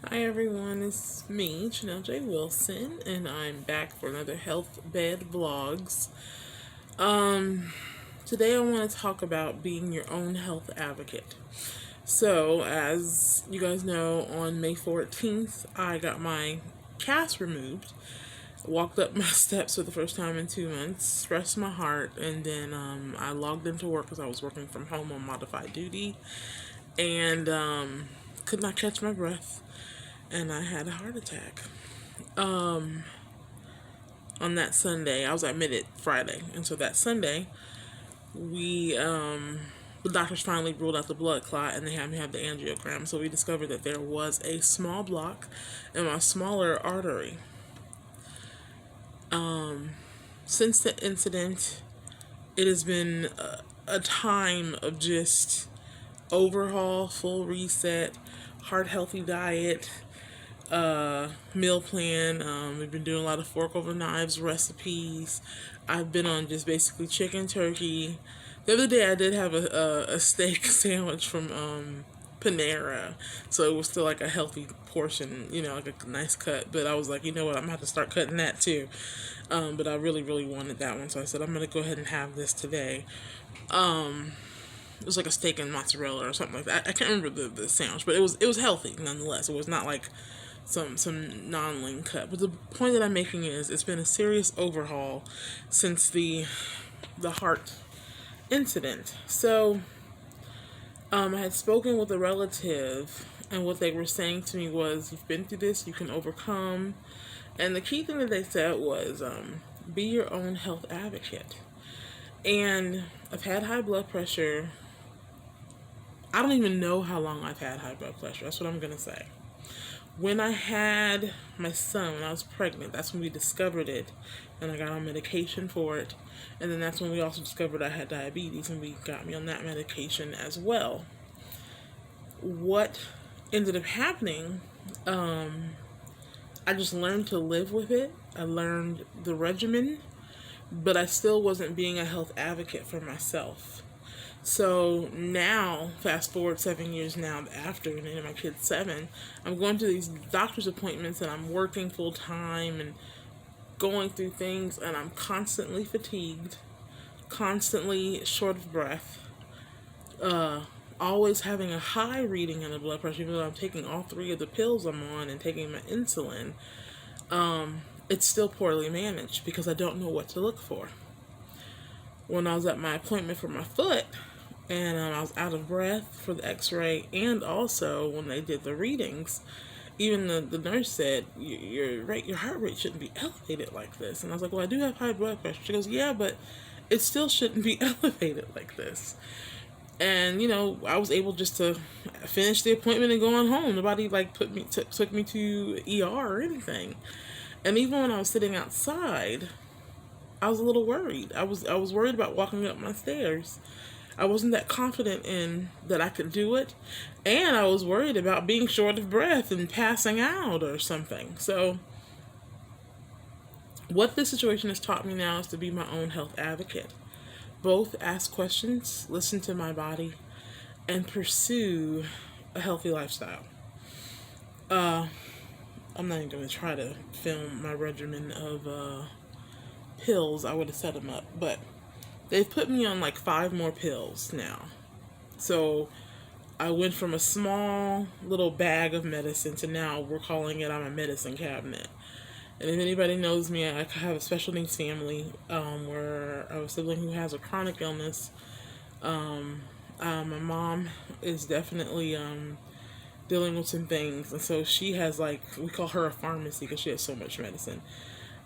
Hi everyone, it's me, Chanel J. Wilson, and I'm back for another Health Bed Vlogs. Um, Today I want to talk about being your own health advocate. So, as you guys know, on May 14th, I got my cast removed. Walked up my steps for the first time in 2 months, pressed my heart, and then I logged into work because I was working from home on modified duty, and could not catch my breath, and I had a heart attack. On that Sunday, I was admitted Friday, and so that Sunday, we the doctors finally ruled out the blood clot, and they had me have the angiogram. So we discovered that there was a small block in my smaller artery. Since the incident, it has been a time of just overhaul, full reset, heart healthy diet, meal plan. We've been doing a lot of fork over knives recipes. I've been on just basically chicken, turkey. The other day I did have a steak sandwich from Panera, so it was still like a healthy portion, like a nice cut. But I was like, you know what, I'm gonna have to start cutting that too. But I really, really wanted that one, so I said I'm gonna go ahead and have this today. It was like a steak and mozzarella or something like that. I can't remember the sandwich, but it was healthy nonetheless. It was not like some non-lean cut. But the point that I'm making is it's been a serious overhaul since the heart incident. So I had spoken with a relative, and what they were saying to me was, "You've been through this, you can overcome." And the key thing that they said was, "Be your own health advocate." And I've had high blood pressure. I don't even know how long I've had high blood pressure. That's what I'm gonna say. When I had my son, when I was pregnant, that's when we discovered it, and I got on medication for it. And then that's when we also discovered I had diabetes, and we got me on that medication as well. What ended up happening, I just learned to live with it. I learned the regimen, but I still wasn't being a health advocate for myself. So now, fast forward 7 years now after, and my kid's 7, I'm going to these doctor's appointments, and I'm working full time and going through things, and I'm constantly fatigued, constantly short of breath, always having a high reading in the blood pressure, even though I'm taking all 3 of the pills I'm on and taking my insulin. It's still poorly managed because I don't know what to look for. When I was at my appointment for my foot, and I was out of breath for the x-ray, and also when they did the readings, even the nurse said, your heart rate shouldn't be elevated like this. And I was like, well, I do have high blood pressure. She goes, yeah, but it still shouldn't be elevated like this. And I was able just to finish the appointment and go on home. Nobody like took me to ER or anything. And even when I was sitting outside, I was a little worried. I was worried about walking up my stairs. I wasn't that confident in that I could do it, and I was worried about being short of breath and passing out or something. So what this situation has taught me now is to be my own health advocate. Both ask questions, listen to my body, and pursue a healthy lifestyle. I'm not even going to try to film my regimen of pills. I would have set them up, but they've put me on like 5 more pills now. So I went from a small little bag of medicine to now we're calling it, I'm a medicine cabinet. And if anybody knows me, I have a special needs family where I have a sibling who has a chronic illness. My mom is definitely dealing with some things, and so she has, like, we call her a pharmacy because she has so much medicine.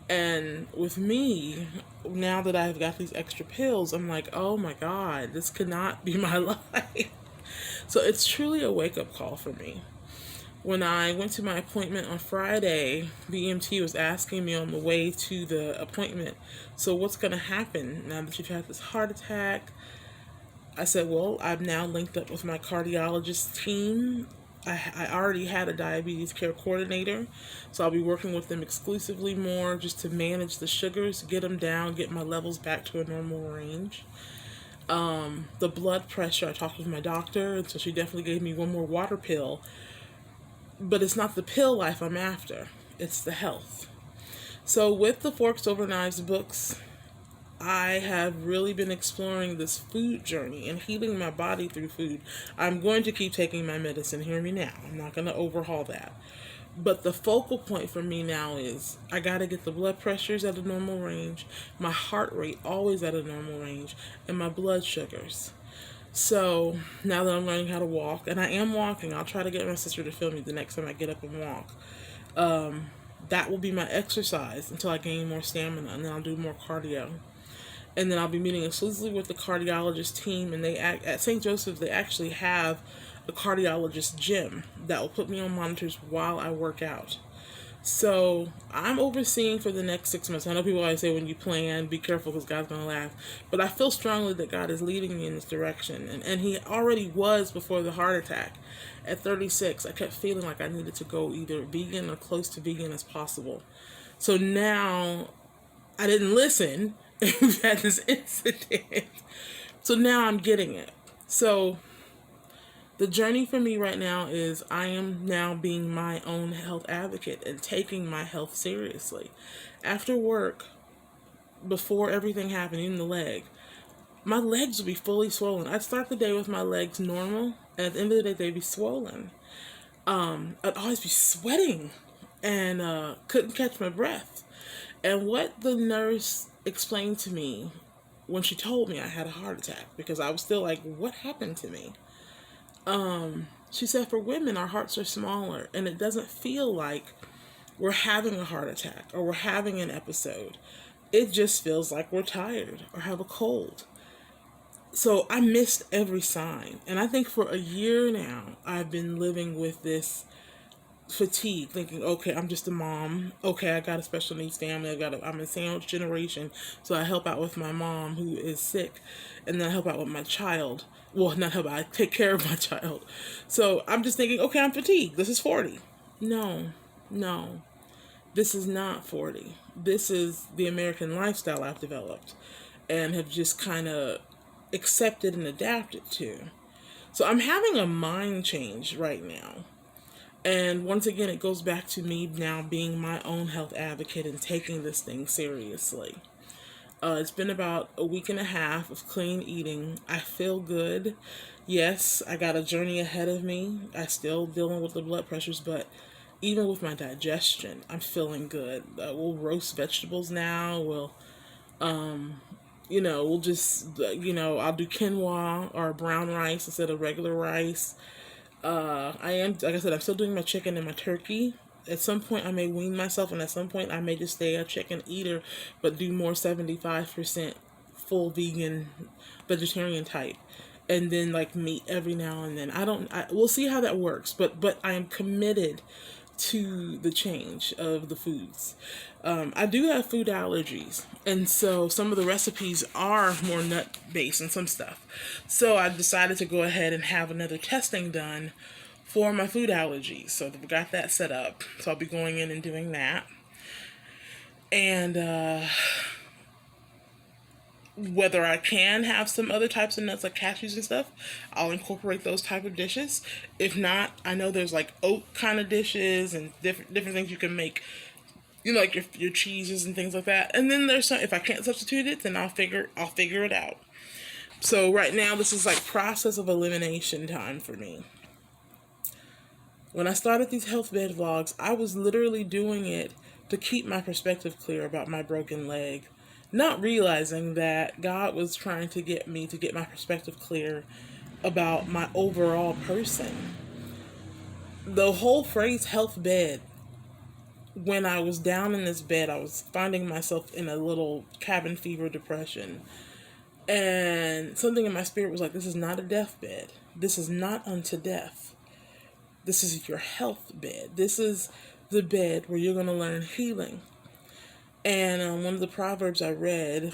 And with me, now that I've got these extra pills, I'm like, oh my God, this could not be my life. So it's truly a wake-up call for me. When I went to my appointment on Friday, the EMT was asking me on the way to the appointment, so what's going to happen now that you've had this heart attack? I said, well, I've now linked up with my cardiologist team. I already had a diabetes care coordinator, so I'll be working with them exclusively more just to manage the sugars, get them down, get my levels back to a normal range. The blood pressure, I talked with my doctor, and so she definitely gave me one more water pill. But it's not the pill life I'm after, it's the health. So with the Forks Over Knives books, I have really been exploring this food journey and healing my body through food. I'm going to keep taking my medicine, hear me now. I'm not going to overhaul that. But the focal point for me now is I got to get the blood pressures at a normal range, my heart rate always at a normal range, and my blood sugars. So now that I'm learning how to walk, and I am walking, I'll try to get my sister to film me the next time I get up and walk. That will be my exercise until I gain more stamina, and then I'll do more cardio. And then I'll be meeting exclusively with the cardiologist team, and they at St. Joseph's they actually have a cardiologist gym that will put me on monitors while I work out. So I'm overseeing for the next 6 months. I know people always say when you plan, be careful because God's going to laugh. But I feel strongly that God is leading me in this direction. And he already was before the heart attack. At 36, I kept feeling like I needed to go either vegan or close to vegan as possible. So now I didn't listen. We've had this incident. So now I'm getting it. So the journey for me right now is I am now being my own health advocate and taking my health seriously. After work, before everything happened, even the leg, my legs would be fully swollen. I'd start the day with my legs normal, and at the end of the day, they'd be swollen. I'd always be sweating and couldn't catch my breath. And what the nurse explained to me when she told me I had a heart attack, because I was still like, what happened to me? She said for women, our hearts are smaller and it doesn't feel like we're having a heart attack or we're having an episode. It just feels like we're tired or have a cold. So I missed every sign. And I think for a year now, I've been living with this fatigue, thinking, okay, I'm just a mom. Okay, I got a special needs family. I'm a sandwich generation. So I help out with my mom who is sick. And then I help out with my child. Well, not help out, I take care of my child. So I'm just thinking, okay, I'm fatigued. This is 40. No. This is not 40. This is the American lifestyle I've developed and have just kind of accepted and adapted to. So I'm having a mind change right now. And once again, it goes back to me now being my own health advocate and taking this thing seriously. It's been about a week and a half of clean eating. I feel good. Yes, I got a journey ahead of me. I still dealing with the blood pressures, but even with my digestion, I'm feeling good. We'll roast vegetables now. We'll just, I'll do quinoa or brown rice instead of regular rice. I am, like I said, I'm still doing my chicken and my turkey. At some point, I may wean myself, and at some point, I may just stay a chicken eater, but do more 75% full vegan, vegetarian type, and then like meat every now and then. We'll see how that works, but I am committed to the change of the foods. I do have food allergies, and so some of the recipes are more nut based and some stuff. So I decided to go ahead and have another testing done for my food allergies. So we got that set up. So I'll be going in and doing that. And whether I can have some other types of nuts like cashews and stuff, I'll incorporate those type of dishes. If not, I know there's like oat kind of dishes and different things you can make, like your cheeses and things like that. And then there's some, if I can't substitute it, then I'll figure it out. So right now, this is like process of elimination time for me. When I started these health bed vlogs, I was literally doing it to keep my perspective clear about my broken leg, not realizing that God was trying to get me to get my perspective clear about my overall person. The whole phrase health bed, when I was down in this bed, I was finding myself in a little cabin fever depression. And something in my spirit was like, this is not a deathbed. This is not unto death. This is your health bed. This is the bed where you're going to learn healing. And one of the proverbs I read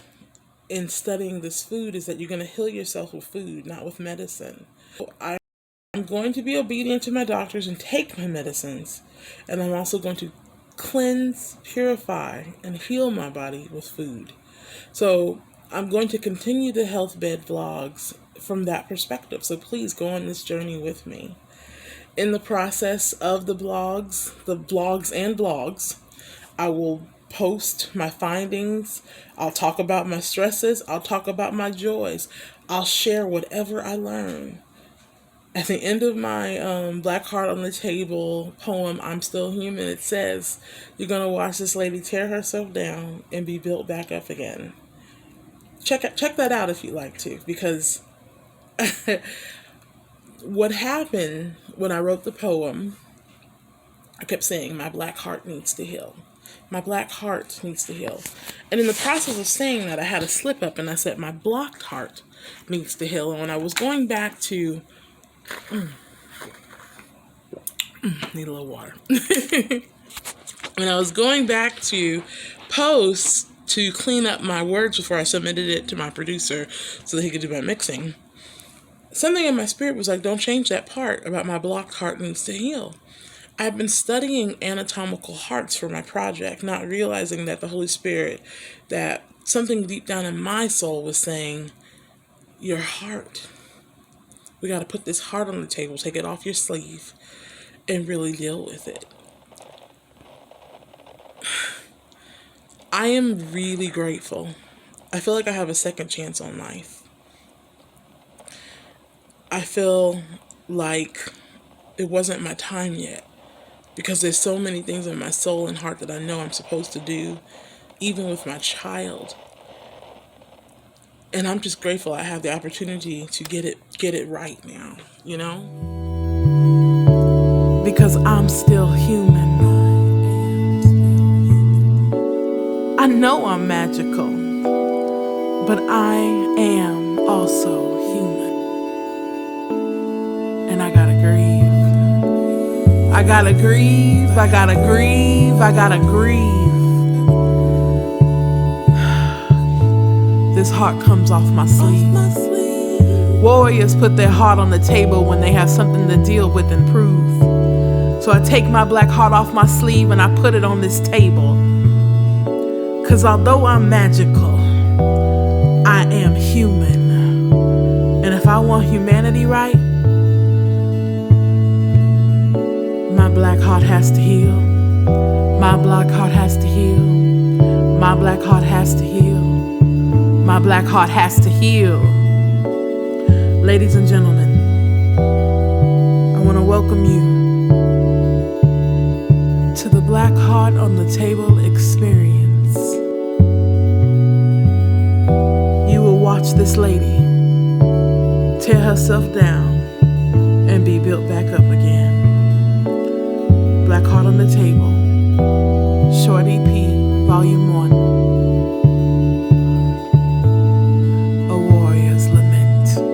in studying this food is that you're going to heal yourself with food, not with medicine. So I'm going to be obedient to my doctors and take my medicines. And I'm also going to cleanse, purify, and heal my body with food. So I'm going to continue the health bed vlogs from that perspective. So please go on this journey with me. In the process of the vlogs and blogs, I will post my findings. I'll talk about my stresses. I'll talk about my joys. I'll share whatever I learn. At the end of my Black Heart on the Table poem, I'm Still Human, it says, you're going to watch this lady tear herself down and be built back up again. Check that out if you'd like to, because what happened when I wrote the poem, I kept saying, my black heart needs to heal. My black heart needs to heal. And in the process of saying that, I had a slip up and I said, my blocked heart needs to heal. And when I was going back to, need a little water. When I was going back to post to clean up my words before I submitted it to my producer so that he could do my mixing, something in my spirit was like, don't change that part about my blocked heart needs to heal. I've been studying anatomical hearts for my project, not realizing that the Holy Spirit, that something deep down in my soul was saying, your heart, we got to put this heart on the table, take it off your sleeve, and really deal with it. I am really grateful. I feel like I have a second chance on life. I feel like it wasn't my time yet, because there's so many things in my soul and heart that I know I'm supposed to do, even with my child. And I'm just grateful I have the opportunity to get it right now, you know? Because I'm still human. I know I'm magical, but I am also human. And I gotta grieve. I gotta grieve, I gotta grieve, I gotta grieve. This heart comes off my sleeve. Warriors put their heart on the table when they have something to deal with and prove. So I take my black heart off my sleeve and I put it on this table. 'Cause although I'm magical, I am human. And if I want humanity right, my black heart has to heal. My black heart has to heal. My black heart has to heal. My black heart has to heal. Ladies and gentlemen, I want to welcome you to the Black Heart on the Table experience. You will watch this lady tear herself down and be built back up again. Black Heart on the Table.